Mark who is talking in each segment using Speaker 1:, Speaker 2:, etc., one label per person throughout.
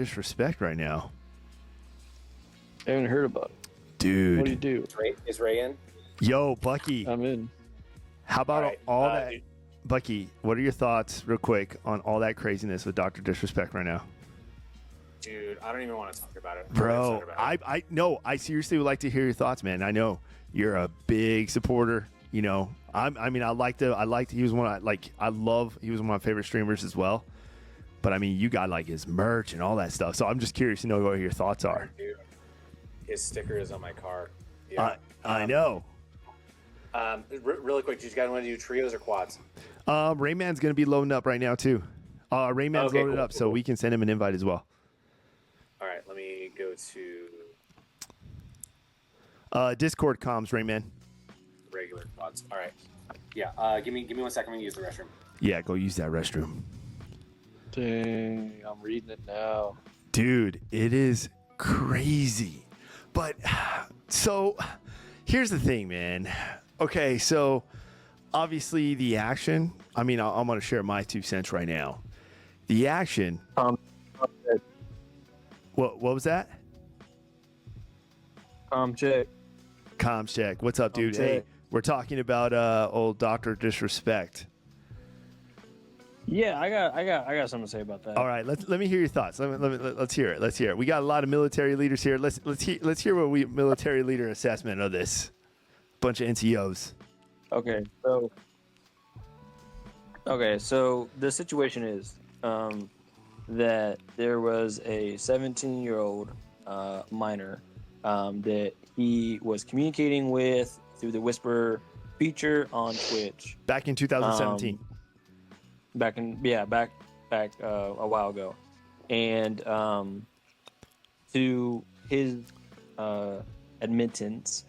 Speaker 1: Disrespect right now,
Speaker 2: I haven't heard about it.
Speaker 1: dude.
Speaker 2: What do you do?
Speaker 3: Is Ray in?
Speaker 1: Yo, Bucky.
Speaker 2: I'm in.
Speaker 1: How about
Speaker 3: All right,
Speaker 1: all that?
Speaker 3: dude.
Speaker 1: Bucky, what are your thoughts, real quick, on all that craziness with Dr. Disrespect right now?
Speaker 3: Dude, I don't even want to talk about it. I'm
Speaker 1: Bro,
Speaker 3: upset about it.
Speaker 1: I seriously would like to hear your thoughts, man. I know you're a big supporter. You know, he was one he was one of my favorite streamers as well. But I mean, you got like his merch and all that stuff. So I'm just curious to know what your thoughts are.
Speaker 3: Dude, his sticker is on my car. Yeah.
Speaker 1: I know.
Speaker 3: Really quick, did you guys want to do trios or quads?
Speaker 1: Rayman's going to be loading up right now too. Rayman's
Speaker 3: Okay,
Speaker 1: loaded up, so we can send him an invite as well.
Speaker 3: All right, let me go to
Speaker 1: Discord comms, Rayman.
Speaker 3: regular quads. All right. Yeah. Give me 1 second. I'm gonna use the restroom.
Speaker 1: Yeah, go use that restroom.
Speaker 2: Dang, I'm reading it now.
Speaker 1: Dude, it is crazy. But so here's the thing, man. Okay, so obviously the action, I mean, I'm going to share my 2 cents right now. The action. What was that?
Speaker 2: Check.
Speaker 1: Comms check. What's up, dude?
Speaker 2: check.
Speaker 1: Hey, we're talking about old Dr. Disrespect.
Speaker 2: Yeah, I got something to say about that.
Speaker 1: All right, let me hear your thoughts. Let's hear it. Let's hear it. We got a lot of military leaders here. Let's hear what military leader assessment of this bunch of NCOs.
Speaker 2: Okay, so the situation is that there was a 17-year-old minor that he was communicating with through the Whisper feature on Twitch
Speaker 1: Back in 2017.
Speaker 2: back a while ago, and to his admittance,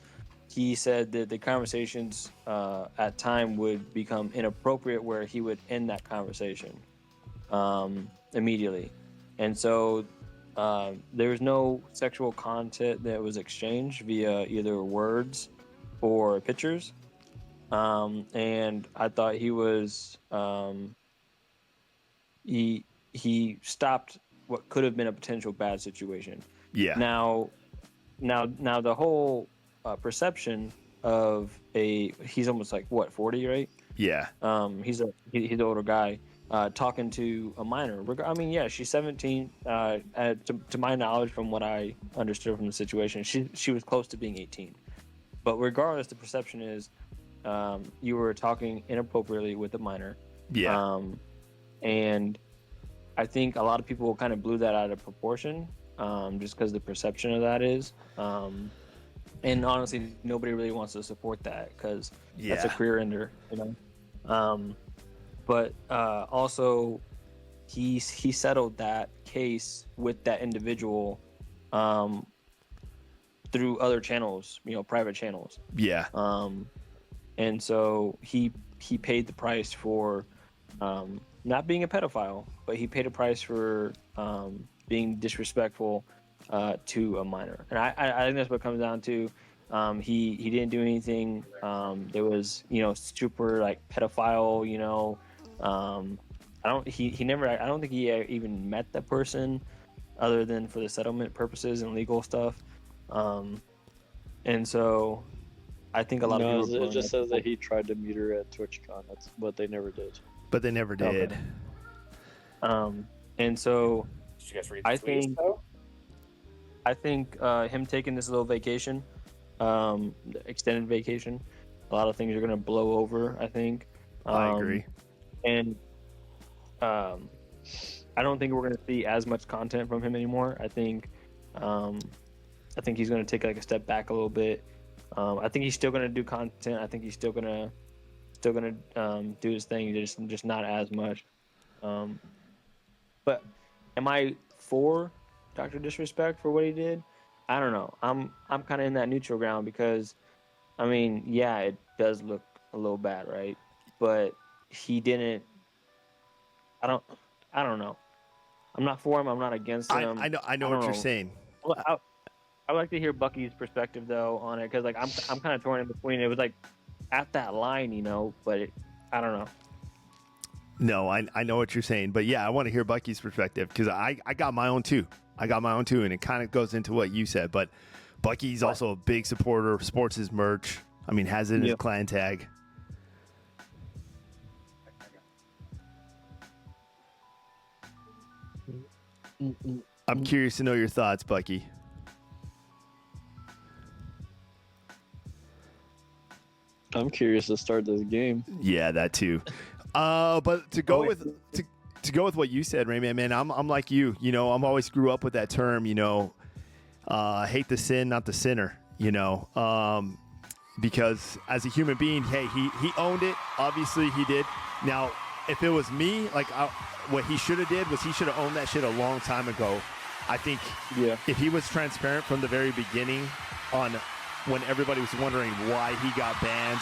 Speaker 2: he said that the conversations at time would become inappropriate, where he would end that conversation immediately. And so there was no sexual content that was exchanged via either words or pictures. And I thought he was he stopped what could have been a potential bad situation.
Speaker 1: Yeah.
Speaker 2: Now the whole perception of he's almost like what, 40, right?
Speaker 1: Yeah.
Speaker 2: He's an older guy talking to a minor. I mean, yeah, she's 17. To my knowledge, from what I understood from the situation, she was close to being 18. But regardless, the perception is you were talking inappropriately with a minor.
Speaker 1: Yeah.
Speaker 2: And I think a lot of people kind of blew that out of proportion, just because the perception of that is. And honestly, nobody really wants to support that, because that's a career ender, you know. But also, he settled that case with that individual through other channels, you know, private channels.
Speaker 1: Yeah.
Speaker 2: And so he paid the price for not being a pedophile, but he paid a price for being disrespectful to a minor. And I think that's what it comes down to. He didn't do anything. There was, you know, super like pedophile, you know. I don't think he even met that person other than for the settlement purposes and legal stuff. And so I think a lot of people.
Speaker 4: It just says that he tried to meet her at TwitchCon. That's what they never did.
Speaker 1: But they never did.
Speaker 2: Okay. And so
Speaker 3: Did you guys read the tweets, though?
Speaker 2: I think him taking this little vacation, extended vacation, a lot of things are going to blow over, I think.
Speaker 1: I agree.
Speaker 2: And I don't think we're going to see as much content from him anymore. I think he's going to take like a step back a little bit. I think he's still going to do content. I think he's still going to do his thing, just not as much. But am I for Dr. Disrespect for what he did? I don't know. I'm kind of in that neutral ground, because I mean, yeah, it does look a little bad, right? But he didn't. I don't know. I'm not for him. I'm not against him.
Speaker 1: I know what you're saying.
Speaker 2: Well, I would like to hear Bucky's perspective though on it, because like I'm kind of torn in between. It was like at that line, you know, but I don't know.
Speaker 1: No, I know what you're saying, but yeah, I want to hear Bucky's perspective because I got my own too. And it kind of goes into what you said. But Bucky's also a big supporter, sports his merch. I mean, has it in his clan tag. I'm curious to know your thoughts, Bucky.
Speaker 4: I'm curious to start this game.
Speaker 1: Yeah, that too. But to go to go with what you said, Rayman, man, I'm like you. You know, I'm always grew up with that term. You know, hate the sin, not the sinner. You know, because as a human being, hey, he owned it. Obviously, he did. Now, if it was me, like what he should have did was he should have owned that shit a long time ago. I think if he was transparent from the very beginning on when everybody was wondering why he got banned,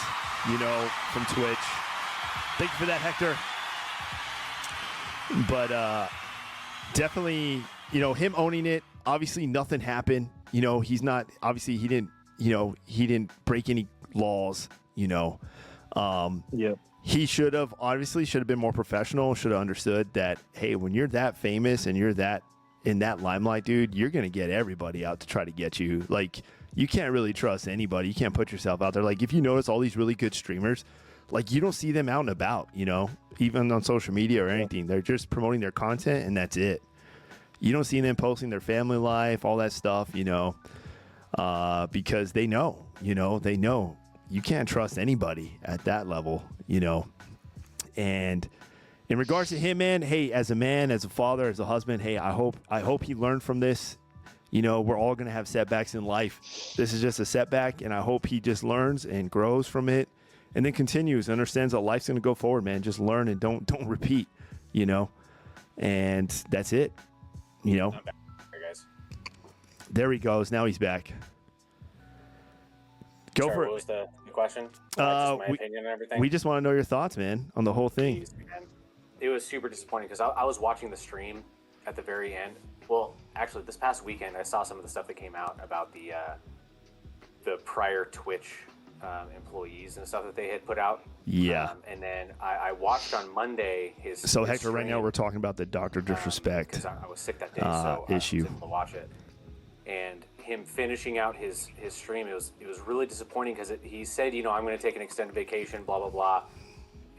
Speaker 1: you know, from Twitch. Thank you for that, Hector. But definitely, you know, him owning it, obviously nothing happened. You know, he's not, obviously he didn't break any laws, you know. He should have been more professional, should have understood that, hey, when you're that famous and you're that in that limelight, dude, you're going to get everybody out to try to get you. Like, you can't really trust anybody. You can't put yourself out there. Like, if you notice all these really good streamers, like, you don't see them out and about, you know, even on social media or anything. They're just promoting their content and that's it. You don't see them posting their family life, all that stuff, you know, because they know you can't trust anybody at that level, you know. And in regards to him, man, hey, as a man, as a father, as a husband, hey, I hope he learned from this. You know, we're all going to have setbacks in life. This is just a setback, and I hope he just learns and grows from it and then continues, understands that life's going to go forward, man. Just learn and don't repeat, you know. And that's it, you know.
Speaker 3: I'm back. Hey, guys.
Speaker 1: There he goes. Now he's back. Go
Speaker 3: Sorry,
Speaker 1: for
Speaker 3: what
Speaker 1: it.
Speaker 3: was the question? Just my opinion and everything.
Speaker 1: We just want to know your thoughts, man, on the whole thing.
Speaker 3: Jeez, man. It was super disappointing because I was watching the stream at the very end. Well, actually, this past weekend, I saw some of the stuff that came out about the prior Twitch employees and stuff that they had put out.
Speaker 1: Yeah.
Speaker 3: And then I watched on Monday his.
Speaker 1: So,
Speaker 3: his
Speaker 1: Hector,
Speaker 3: stream,
Speaker 1: right now we're talking about the Dr. Disrespect
Speaker 3: because I was sick that day, so I
Speaker 1: issue.
Speaker 3: was able to watch it. And him finishing out his stream, it was really disappointing because he said, you know, I'm going to take an extended vacation, blah blah blah.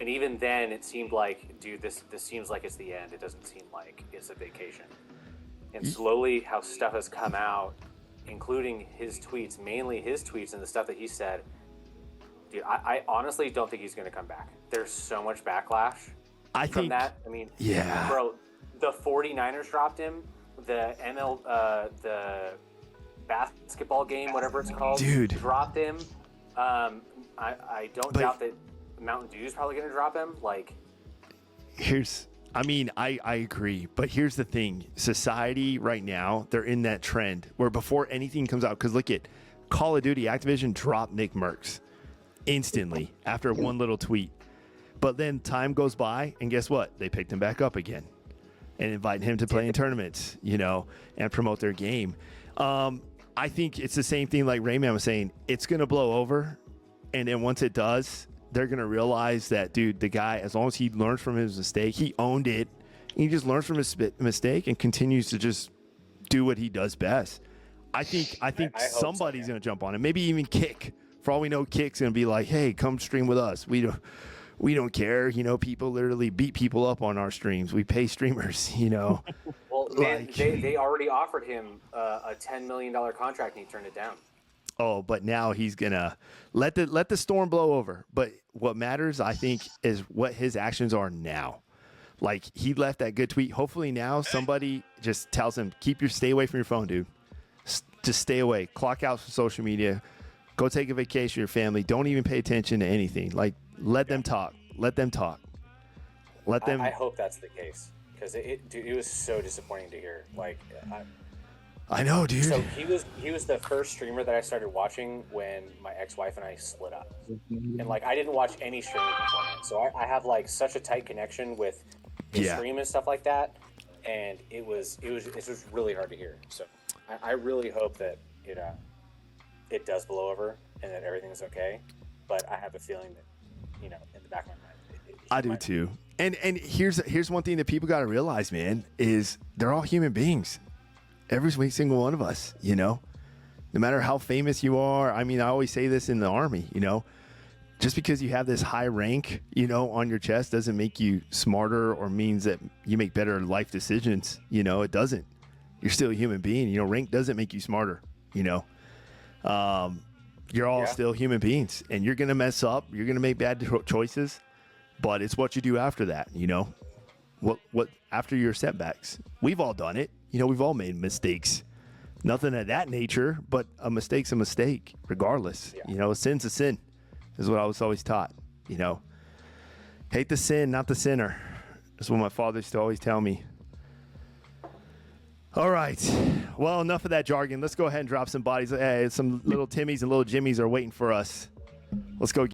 Speaker 3: And even then, it seemed like, dude, this seems like it's the end. It doesn't seem like it's a vacation. And slowly, how stuff has come out, including his tweets, mainly his tweets and the stuff that he said. Dude, I honestly don't think he's going to come back. There's so much backlash from that. I mean, bro, the 49ers dropped him. The the basketball game, whatever it's called,
Speaker 1: dude,
Speaker 3: dropped him. I don't doubt that Mountain Dew is probably going to drop him. Like,
Speaker 1: I agree, but here's the thing. Society right now, they're in that trend where before anything comes out, because look at Call of Duty, Activision dropped Nick Merckx instantly after one little tweet. But then time goes by, and guess what? They picked him back up again and invite him to play in tournaments, you know, and promote their game. I think it's the same thing like Rayman was saying. It's going to blow over, and then once it does, they're going to realize that, dude, the guy, as long as he learns from his mistake, he owned it. He just learns from his mistake and continues to just do what he does best. I think somebody's going to jump on it. Maybe even Kick. For all we know, Kick's going to be like, hey, come stream with us. We don't care. You know, people literally beat people up on our streams. We pay streamers, you know.
Speaker 3: Well, man, they already offered him a $10 million contract, and he turned it down.
Speaker 1: Oh, but now he's gonna let the storm blow over. But what matters, I think, is what his actions are now. Like, he left that good tweet. Hopefully now somebody just tells him, stay away from your phone, dude. Just stay away. Clock out from social media. Go take a vacation with your family. Don't even pay attention to anything. Like, let them talk. Let them talk. Let them.
Speaker 3: I hope that's the case, because it was so disappointing to hear. Like,
Speaker 1: I know, dude.
Speaker 3: So he was the first streamer that I started watching when my ex-wife and I split up, and like I didn't watch any streaming beforehand. So I have like such a tight connection with his stream and stuff like that, and it was really hard to hear. So I really hope that it does blow over and that everything's okay. But I have a feeling that, in the back of my mind,
Speaker 1: I do too. And here's one thing that people got to realize, man, is they're all human beings. Every single one of us, you know. No matter how famous you are, I mean, I always say this in the Army, you know, just because you have this high rank, you know, on your chest doesn't make you smarter or means that you make better life decisions. You know, it doesn't. You're still a human being. You know, rank doesn't make you smarter, you know. You're all still human beings, and you're going to mess up. You're going to make bad choices, but it's what you do after that, you know. What after your setbacks. We've all done it. You know, we've all made mistakes. Nothing of that nature, but a mistake's a mistake, regardless.
Speaker 3: Yeah.
Speaker 1: You know, a sin's a sin, is what I was always taught. You know, hate the sin, not the sinner. That's what my father used to always tell me. All right. Well, enough of that jargon. Let's go ahead and drop some bodies. Hey, some little Timmys and little Jimmys are waiting for us. Let's go.